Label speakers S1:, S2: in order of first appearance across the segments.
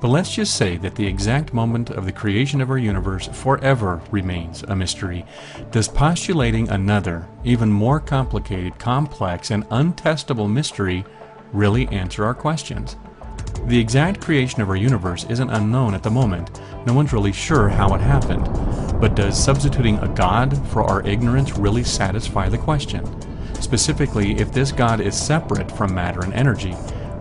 S1: But let's just say that the exact moment of the creation of our universe forever remains a mystery. Does postulating another, even more complicated, complex, and untestable mystery really answer our questions? The exact creation of our universe isn't unknown at the moment. No one's really sure how it happened. But does substituting a God for our ignorance really satisfy the question? Specifically, if this God is separate from matter and energy,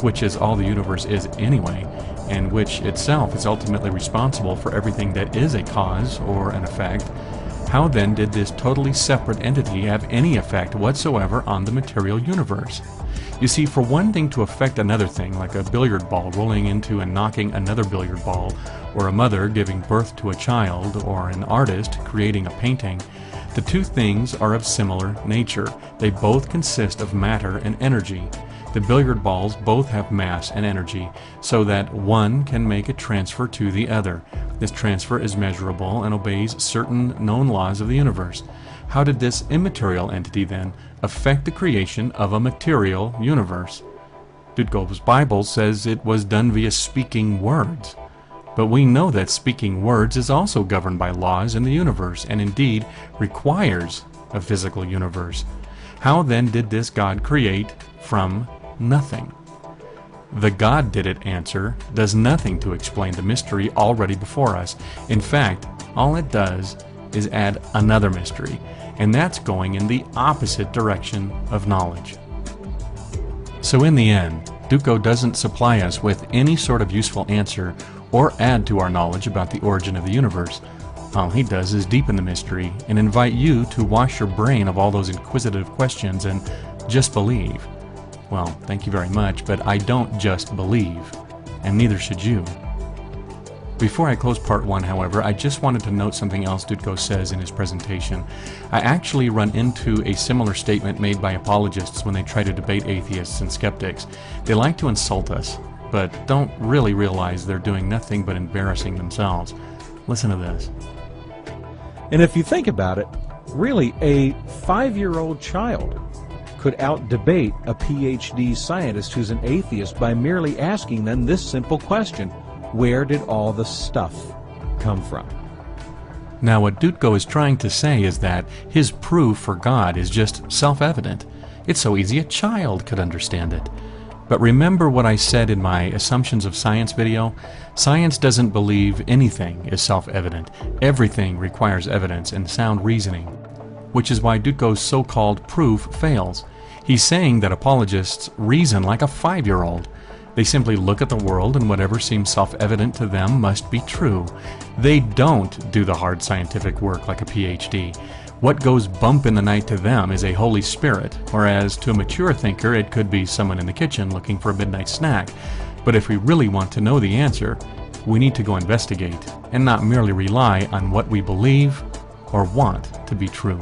S1: which is all the universe is anyway, and which itself is ultimately responsible for everything that is a cause or an effect, how then did this totally separate entity have any effect whatsoever on the material universe? You see, for one thing to affect another thing, like a billiard ball rolling into and knocking another billiard ball, or a mother giving birth to a child, or an artist creating a painting, the two things are of similar nature. They both consist of matter and energy. The billiard balls both have mass and energy, so that one can make a transfer to the other. This transfer is measurable and obeys certain known laws of the universe. How did this immaterial entity, then, affect the creation of a material universe? Dutko's Bible says it was done via speaking words. But we know that speaking words is also governed by laws in the universe, and indeed requires a physical universe. How then did this God create from nothing? The God did it answer does nothing to explain the mystery already before us. In fact, all it does is add another mystery, and that's going in the opposite direction of knowledge. So in the end, Dutko doesn't supply us with any sort of useful answer or add to our knowledge about the origin of the universe. All he does is deepen the mystery and invite you to wash your brain of all those inquisitive questions and just believe. Well, thank you very much, but I don't just believe, and neither should you. Before I close part 1, however, I just wanted to note something else Dutko says in his presentation. I actually run into a similar statement made by apologists when they try to debate atheists and skeptics. They like to insult us, but don't really realize they're doing nothing but embarrassing themselves. Listen to this.
S2: And if you think about it, really a 5-year-old child could out-debate a PhD scientist who's an atheist by merely asking them this simple question: where did all the stuff come from?
S1: Now, what Dutko is trying to say is that his proof for God is just self-evident. It's so easy a child could understand it. But remember what I said in my Assumptions of Science video? Science doesn't believe anything is self-evident. Everything requires evidence and sound reasoning, which is why Dutko's so-called proof fails. He's saying that apologists reason like a 5-year-old. They simply look at the world and whatever seems self-evident to them must be true. They don't do the hard scientific work like a PhD. What goes bump in the night to them is a Holy Spirit, whereas to a mature thinker it could be someone in the kitchen looking for a midnight snack. But if we really want to know the answer, we need to go investigate, and not merely rely on what we believe or want to be true.